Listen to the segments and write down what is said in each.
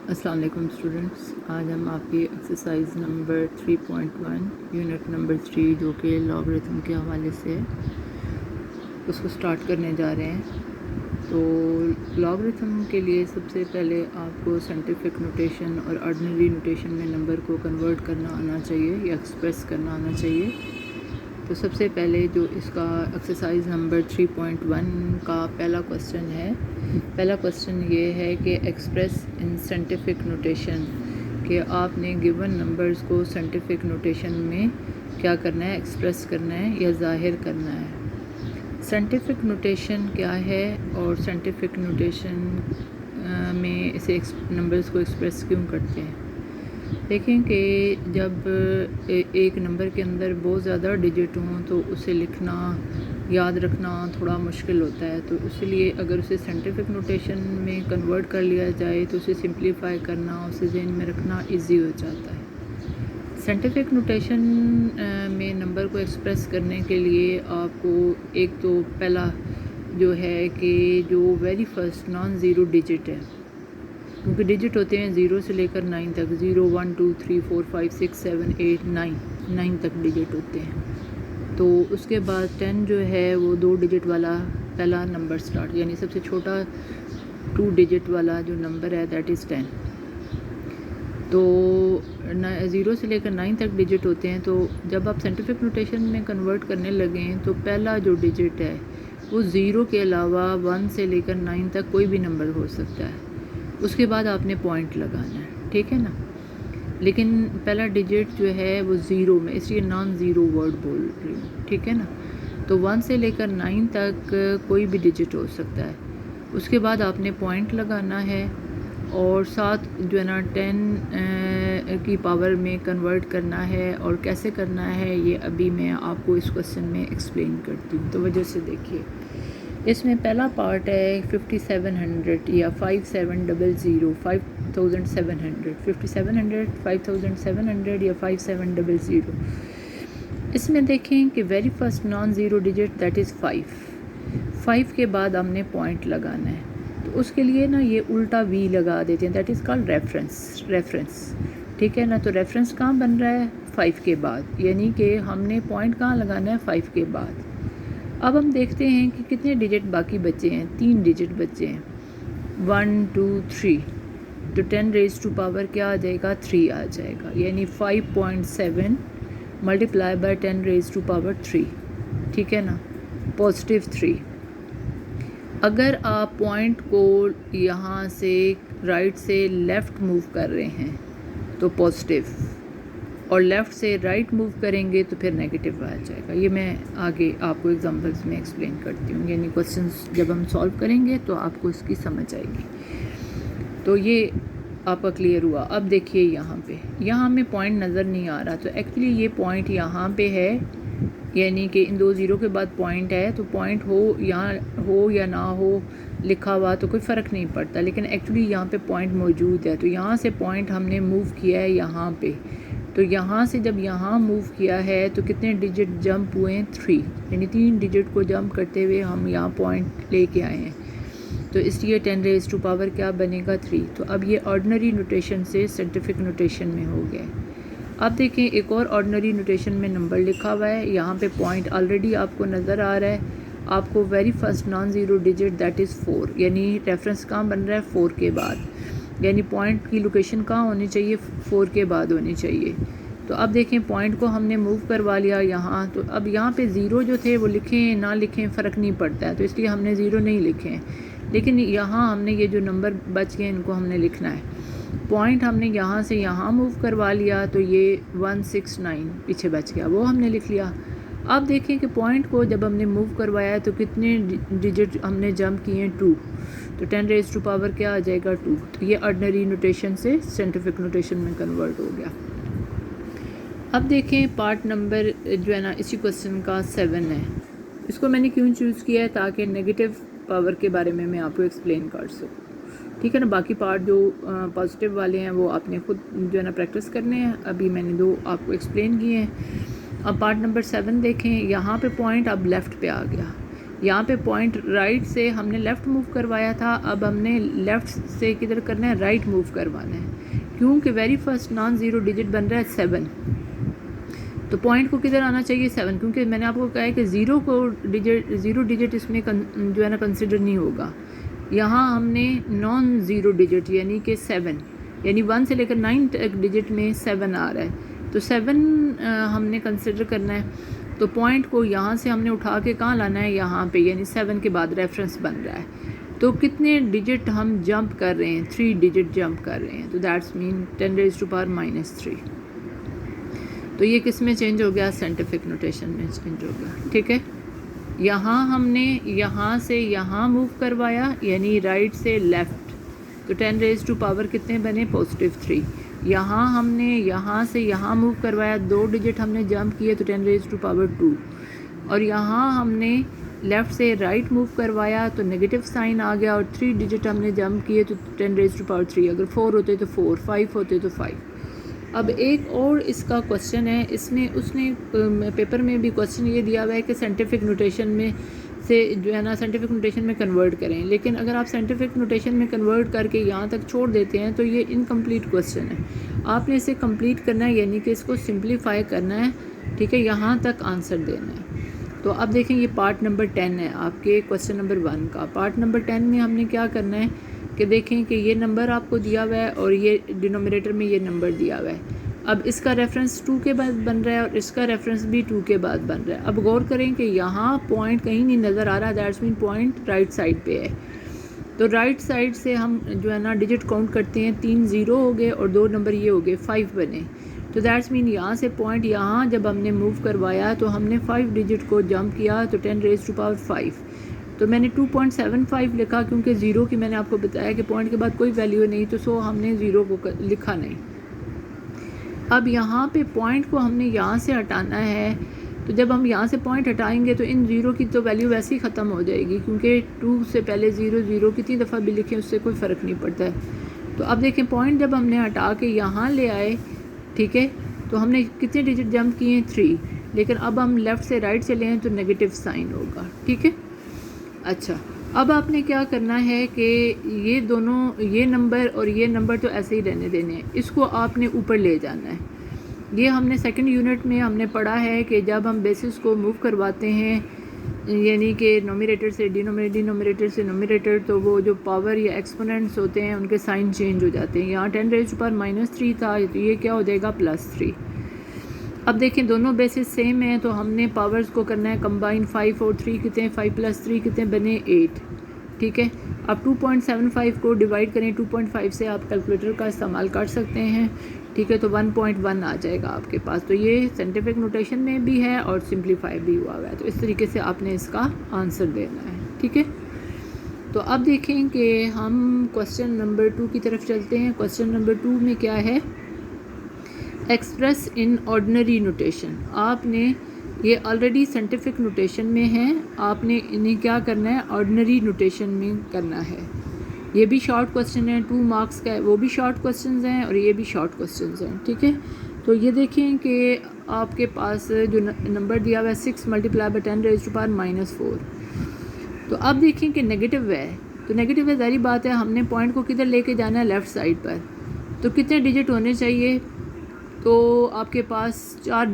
अस्सलाम वालेकुम स्टूडेंट्स, आज हम आपकी एक्सरसाइज नंबर 3.1 यूनिट नंबर 3 जो कि लॉगरिथम के हवाले से है उसको स्टार्ट करने जा रहे हैं। तो लॉगरिथम के लिए सबसे पहले आपको साइंटिफिक नोटेशन और ऑर्डिनरी नोटेशन में नंबर को कन्वर्ट करना आना चाहिए या एक्सप्रेस करना आना चाहिए। तो सबसे पहले जो इसका एक्सरसाइज नंबर 3.1 का पहला क्वेश्चन है, पहला क्वेश्चन ये है कि एक्सप्रेस इन साइंटिफिक नोटेशन कि आपने गिवन नंबर्स को साइंटिफिक नोटेशन में क्या करना है, एक्सप्रेस करना है या ज़ाहिर करना है। साइंटिफिक नोटेशन क्या है और साइंटिफिक नोटेशन में इसे नंबर्स को एक्सप्रेस क्यों करते हैं। देखें कि जब एक नंबर के अंदर बहुत ज़्यादा डिजिट हों तो उसे लिखना, याद रखना थोड़ा मुश्किल होता है। तो इसलिए अगर उसे साइंटिफिक नोटेशन में कन्वर्ट कर लिया जाए तो उसे सिंप्लीफाई करना, उसे ज़हन में रखना इजी हो जाता है। साइंटिफिक नोटेशन में नंबर को एक्सप्रेस करने के लिए आपको एक तो पहला जो है कि जो very first non zero digit है, क्योंकि डिजिट होते हैं 0 से लेकर 9 तक, 0 1 2 3 4 5 6 7 8 9 तक डिजिट होते हैं। तो उसके बाद 10 जो है वो 2 डिजिट वाला पहला नंबर स्टार्ट, यानी सबसे छोटा 2 डिजिट वाला जो नंबर है दैट इज़ 10। तो 0 से लेकर 9 तक डिजिट होते हैं। तो जब आप साइंटिफिक नोटेशन में कन्वर्ट करने लगें तो पहला जो डिजिट है वो 0 के अलावा 1 से लेकर 9 तक कोई भी नंबर हो सकता है। उसके बाद आपने पॉइंट लगाना है, ठीक है ना। लेकिन पहला डिजिट जो है वो 0 में, इसलिए नॉन ज़ीरो वर्ड बोल रही हूँ, ठीक है ना। तो 1 से लेकर 9 तक कोई भी डिजिट हो सकता है। उसके बाद आपने पॉइंट लगाना है और साथ जो है ना 10 की पावर में कन्वर्ट करना है। और कैसे करना है ये अभी मैं आपको इस क्वेश्चन में एक्सप्लेन करती हूँ। तो वजह से देखिए, इसमें पहला पार्ट है 5700 या 5700, 5700, 5700, 5700 या 5700। इसमें देखें कि very first non zero digit that is 5 के बाद हमने पॉइंट लगाना है। तो उसके लिए ना ये उल्टा वी लगा देते हैं, दैट इज़ कॉल्ड रेफरेंस, ठीक है ना। तो रेफरेंस कहाँ बन रहा है, 5 के बाद, यानी कि हमने पॉइंट कहाँ लगाना है, 5 के बाद। अब हम देखते हैं कि कितने डिजिट बाकी बचे हैं, 3 डिजिट बचे हैं, 1 2 3। तो 10 रेज़ टू पावर क्या आ जाएगा, 3 आ जाएगा, यानी 5.7 multiply by 10 raise to power 3, ठीक है ना, +3। अगर आप पॉइंट को यहाँ से राइट से लेफ़्ट मूव कर रहे हैं तो पॉजिटिव, और लेफ़्ट से राइट मूव करेंगे तो फिर नेगेटिव आ जाएगा। ये मैं आगे आपको एग्जांपल्स में एक्सप्लेन करती हूँ, यानी क्वेश्चंस जब हम सॉल्व करेंगे तो आपको इसकी समझ आएगी। तो ये आपका क्लियर हुआ। अब देखिए यहाँ हमें पॉइंट नज़र नहीं आ रहा, तो एक्चुअली ये पॉइंट यहाँ पे है, यानी कि इन 2 ज़ीरो के बाद पॉइंट है। तो पॉइंट हो यहाँ हो या ना हो लिखा हुआ तो कोई फ़र्क नहीं पड़ता, लेकिन एक्चुअली यहाँ पे पॉइंट मौजूद है। तो यहाँ से पॉइंट हमने मूव किया है यहाँ पे। तो यहाँ से जब यहाँ मूव किया है तो कितने डिजिट जंप हुए हैं, 3, यानी 3 डिजिट को जंप करते हुए हम यहाँ पॉइंट लेके आए हैं। तो इसलिए 10 रेज़ टू पावर क्या बनेगा, 3। तो अब ये ऑर्डिनरी नोटेशन से साइंटिफिक नोटेशन में हो गया। अब देखें एक और ऑर्डिनरी नोटेशन में नंबर लिखा हुआ है, यहाँ पे पॉइंट ऑलरेडी आपको नज़र आ रहा है। आपको very first non zero digit that is 4, यानी रेफरेंस कहाँ बन रहा है, 4 के बाद, यानी पॉइंट की लोकेशन कहाँ होनी चाहिए, 4 के बाद होनी चाहिए। तो अब देखें पॉइंट को हमने मूव करवा लिया यहाँ। तो अब यहाँ पे ज़ीरो जो थे वो लिखें ना लिखें फ़र्क नहीं पड़ता है, तो इसलिए हमने ज़ीरो नहीं लिखे हैं। लेकिन यहाँ हमने ये जो नंबर बच गए इनको हमने लिखना है। पॉइंट हमने यहाँ से यहाँ मूव करवा लिया तो ये 169 पीछे बच गया, वो हमने लिख लिया। अब देखें कि पॉइंट को जब हमने मूव करवाया तो कितने डिजिट हमने जंप किए हैं, 2। तो 10 रेज़ टू पावर क्या आ जाएगा, 2। तो ये ऑर्डिनरी नोटेशन से साइंटिफिक नोटेशन में कन्वर्ट हो गया। अब देखें पार्ट नंबर जो है ना इसी क्वेश्चन का 7 है। इसको मैंने क्यों चूज़ किया है, ताकि नेगेटिव पावर के बारे में मैं आपको एक्सप्लेन कर सकूँ, ठीक है ना। बाकी पार्ट जो पॉजिटिव वाले हैं वो आपने खुद जो है ना प्रैक्टिस करने हैं, अभी मैंने 2 आपको एक्सप्लेन किए हैं। अब पार्ट नंबर 7 देखें, यहाँ पे पॉइंट अब लेफ़्ट पे आ गया, यहाँ पे पॉइंट राइट से हमने लेफ़्ट मूव करवाया था, अब हमने लेफ़्ट से किधर करना है, राइट मूव करवाना है, क्योंकि very first non zero digit बन रहा है 7, तो पॉइंट को किधर आना चाहिए 7, क्योंकि मैंने आपको कहा है कि ज़ीरो डिजिट इसमें जो है ना कंसिडर नहीं होगा। यहाँ हमने नॉन ज़ीरो डिजिट यानी कि 7, यानी 1 से लेकर 9 तक डिजिट में 7 आ रहा है, तो 7 हमने कंसिडर करना है। तो पॉइंट को यहाँ से हमने उठा के कहाँ लाना है, यहाँ पे, यानी 7 के बाद रेफरेंस बन रहा है। तो कितने डिजिट हम जंप कर रहे हैं, 3 डिजिट जंप कर रहे हैं, तो दैट्स मीन 10⁻⁻3। तो ये किस में चेंज हो गया, साइंटिफिक नोटेशन में चेंज हो गया। ठीक है, यहाँ हमने यहाँ से यहाँ मूव करवाया, यानी राइट से लेफ़्ट, तो 10⁻⁻ कितने बने, +3। यहाँ हमने यहाँ से यहाँ मूव करवाया, 2 डिजिट हमने जंप किए, तो 10⁻²। और यहाँ हमने लेफ़्ट से राइट मूव करवाया तो नेगेटिव साइन आ गया, और 3 डिजिट हमने जंप किए तो 10⁻3। अगर 4 होते तो 4, 5 होते तो 5। अब एक और इसका क्वेश्चन है, इसमें उसने पेपर में भी क्वेश्चन ये दिया हुआ है कि साइंटिफिक नोटेशन में से जो है ना साइंटिफिक नोटेशन में कन्वर्ट करें, लेकिन अगर आप साइंटिफिक नोटेशन में कन्वर्ट करके यहाँ तक छोड़ देते हैं तो ये इनकम्प्लीट क्वेश्चन है। आपने इसे कंप्लीट करना है, यानी कि इसको सिंप्लीफाई करना है। ठीक है, यहाँ तक आंसर देना है। तो अब देखें, ये पार्ट नंबर 10 है आपके क्वेश्चन नंबर 1 का। पार्ट नंबर 10 में हमने क्या करना है कि देखें कि ये नंबर आपको दिया हुआ है और ये डिनोमिनेटर में ये नंबर दिया हुआ है। अब इसका रेफरेंस 2 के बाद बन रहा है और इसका रेफरेंस भी 2 के बाद बन रहा है। अब गौर करें कि यहाँ पॉइंट कहीं नहीं नज़र आ रहा, that's mean point right side पे है। तो राइट साइड से हम जो है ना डिजिट काउंट करते हैं, 3 ज़ीरो हो गए और 2 नंबर ये हो गए, 5 बने। तो दैट्स मीन यहाँ से पॉइंट यहाँ जब हमने मूव करवाया तो हमने 5 डिजिट को जंप किया, तो 10⁻5। तो मैंने 2.75 लिखा, क्योंकि ज़ीरो की मैंने आपको बताया कि पॉइंट के बाद कोई वैल्यू नहीं, तो सो हमने ज़ीरो को लिखा नहीं। अब यहाँ पे पॉइंट को हमने यहाँ से हटाना है, तो जब हम यहाँ से पॉइंट हटाएंगे तो इन ज़ीरो की तो वैल्यू वैसे ही ख़त्म हो जाएगी, क्योंकि 2 से पहले ज़ीरो कितनी दफ़ा भी लिखें उससे कोई फ़र्क नहीं पड़ता है। तो अब देखें, पॉइंट जब हमने हटा के यहाँ ले आए, ठीक है, तो हमने कितने डिजिट जंप किए हैं, 3, लेकिन अब हम लेफ़्ट से राइट चले हैं तो नेगेटिव साइन होगा। ठीक है, अच्छा, अब आपने क्या करना है कि ये दोनों, ये नंबर और ये नंबर तो ऐसे ही रहने देने हैं, इसको आपने ऊपर ले जाना है। ये हमने सेकंड यूनिट में हमने पढ़ा है कि जब हम बेसिस को मूव करवाते हैं, यानी कि नोमिनेटर से डिनोमिनेटर से नोमिनेटर, तो वो जो पावर या एक्सपोनेंट्स होते हैं उनके साइन चेंज हो जाते हैं। यहाँ 10⁻³ था, तो ये क्या हो जाएगा, +3। अब देखें, दोनों बेसिस सेम हैं, तो हमने पावर्स को करना है कंबाइन। 5 और 3 कितने हैं, 5 + 3 कितने बने, 8। ठीक है, अब 2.75 को डिवाइड करें 2.5 से, आप कैलकुलेटर का इस्तेमाल कर सकते हैं। ठीक है, तो 1.1 आ जाएगा आपके पास। तो ये साइंटिफिक नोटेशन में भी है और सिंप्लीफाई भी हुआ हुआ है। तो इस तरीके से आपने इसका आंसर देना है। ठीक है, तो अब देखें कि हम क्वेश्चन नंबर 2 की तरफ चलते हैं। क्वेश्चन नंबर 2 में क्या है, एक्सप्रेस इन ऑर्डिनरी नोटेशन। आपने ये ऑलरेडी साइंटिफिक नोटेशन में है, आपने इन्हें क्या करना है, ऑर्डिनरी नोटेशन में करना है। ये भी शॉर्ट क्वेश्चन है, 2 मार्क्स का है, वो भी शॉर्ट क्वेश्चंस हैं और ये भी शॉर्ट क्वेश्चंस हैं। ठीक है, तो ये देखें कि आपके पास जो नंबर दिया हुआ है 6 × 10⁻⁻4। तो अब देखें कि नेगेटिव है, तो नेगेटिव है, ज़ाहिर बात है, हमने पॉइंट को किधर लेके जाना है, लेफ़्ट साइड पर। तो कितने डिजिट होने चाहिए, तो आपके पास 4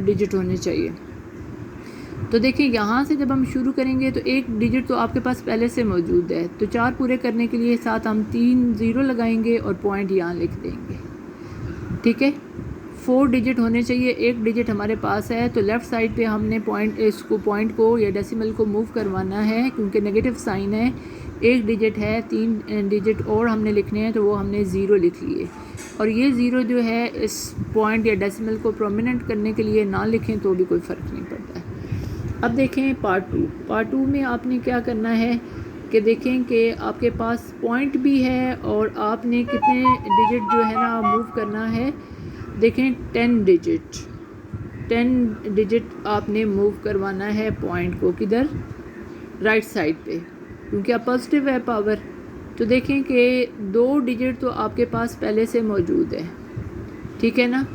डिजिट होने चाहिए। तो देखिए, यहाँ से जब हम शुरू करेंगे तो 1 डिजिट तो आपके पास पहले से मौजूद है, तो 4 पूरे करने के लिए साथ हम 3 ज़ीरो लगाएंगे और पॉइंट यहाँ लिख देंगे। ठीक है, 4 डिजिट होने चाहिए, 1 डिजिट हमारे पास है, तो लेफ़्ट साइड पे हमने पॉइंट को या डेसिमल को मूव करवाना है, क्योंकि नेगेटिव साइन है। 1 डिजिट है, 3 डिजिट और हमने लिखने हैं, तो वो हमने ज़ीरो लिख लिए। और ये ज़ीरो जो है, इस पॉइंट या डेसिमल को प्रोमिनेंट करने के लिए ना लिखें तो भी कोई फ़र्क नहीं पड़ता है। अब देखें पार्ट 2 में आपने क्या करना है कि देखें कि आपके पास पॉइंट भी है और आपने कितने डिजिट जो है ना मूव करना है। देखें, 10 डिजिट आपने मूव करवाना है पॉइंट को, किधर, राइट साइड पे, क्योंकि अब पॉजिटिव है पावर। तो देखें कि 2 डिजिट तो आपके पास पहले से मौजूद है। ठीक है ना,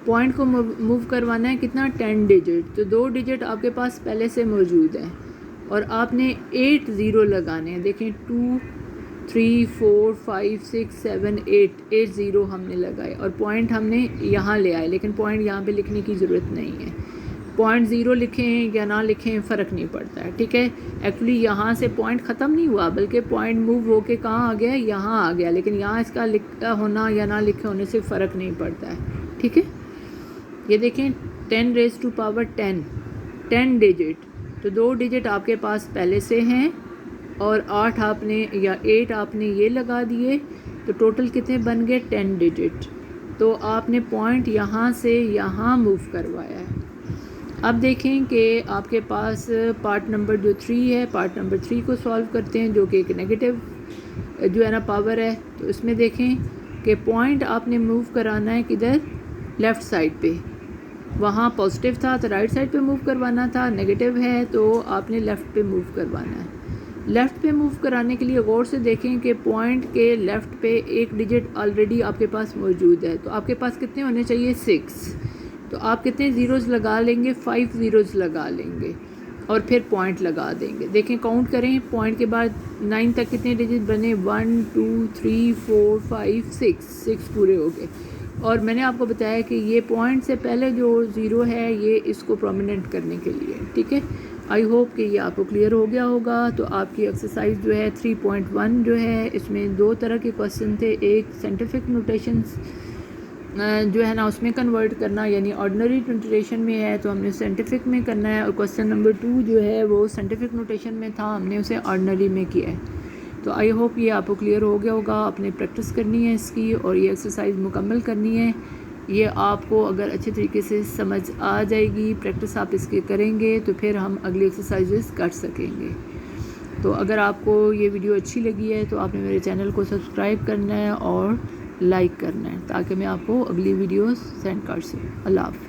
पॉइंट को मूव करवाना है कितना, 10 डिजिट, तो 2 डिजिट आपके पास पहले से मौजूद है। और आपने 8 ज़ीरो लगाने हैं। देखें 2 3 4 5 6 7 8 ज़ीरो हमने लगाए और पॉइंट हमने यहाँ ले आए, लेकिन पॉइंट यहाँ पे लिखने की ज़रूरत नहीं है। पॉइंट ज़ीरो लिखें या ना लिखें फ़र्क नहीं पड़ता है, ठीक है। एक्चुअली यहाँ से पॉइंट ख़त्म नहीं हुआ, बल्कि पॉइंट मूव होके कहाँ आ गया, यहाँ आ गया, लेकिन यहाँ इसका लिखा होना या ना लिखे होने से फ़र्क नहीं पड़ता है, ठीक है। ये देखें 10 रेज़ टू पावर 10 डिजिट, तो 2 डिजिट आपके पास पहले से हैं और 8 आपने या 8 आपने ये लगा दिए, तो टोटल कितने बन गए 10 डिजिट। तो आपने पॉइंट यहाँ से यहाँ मूव करवाया है। अब देखें कि आपके पास पार्ट नंबर जो 3 है, पार्ट नंबर 3 को सॉल्व करते हैं, जो कि एक नेगेटिव जो है ना पावर है। तो इसमें देखें कि पॉइंट आपने मूव कराना है किधर, लेफ़्ट साइड पे। वहाँ पॉजिटिव था तो राइट साइड पे मूव करवाना था, नेगेटिव है तो आपने लेफ़्ट पे मूव करवाना है। लेफ़्ट पे मूव कराने के लिए गौर से देखें कि पॉइंट के लेफ़्ट पे एक डिजिट ऑलरेडी आपके पास मौजूद है, तो आपके पास कितने होने चाहिए 6। तो आप कितने ज़ीरोज़ लगा लेंगे, 5 ज़ीरोज़ लगा लेंगे और फिर पॉइंट लगा देंगे। देखें काउंट करें, पॉइंट के बाद 9 तक कितने डिजिट बने, 1 2 3 4 5 6 पूरे हो गए। और मैंने आपको बताया कि ये पॉइंट से पहले जो ज़ीरो है ये इसको प्रोमिनेंट करने के लिए, ठीक है। आई होप कि ये आपको क्लियर हो गया होगा। तो आपकी एक्सरसाइज जो है 3.1 जो है, इसमें 2 तरह के क्वेश्चन थे। एक साइंटिफिक नोटेशंस जो है ना उसमें कन्वर्ट करना, यानी ऑर्डिनरी नोटेशन में है तो हमने साइंटिफिक में करना है, और क्वेश्चन नंबर 2 जो है वो साइंटिफिक नोटेशन में था, हमने उसे ऑर्डिनरी में किया है। तो आई होप ये आपको क्लियर हो गया होगा। आपने प्रैक्टिस करनी है इसकी और ये एक्सरसाइज मुकम्मल करनी है। ये आपको अगर अच्छे तरीके से समझ आ जाएगी, प्रैक्टिस आप इसके करेंगे तो फिर हम अगली एक्सरसाइजेस कर सकेंगे। तो अगर आपको ये वीडियो अच्छी लगी है तो आपने मेरे चैनल को सब्सक्राइब करना है और लाइक करना है, ताकि मैं आपको अगली वीडियोस सेंड कर सकूँ। अल्लाह हाफ़िज़।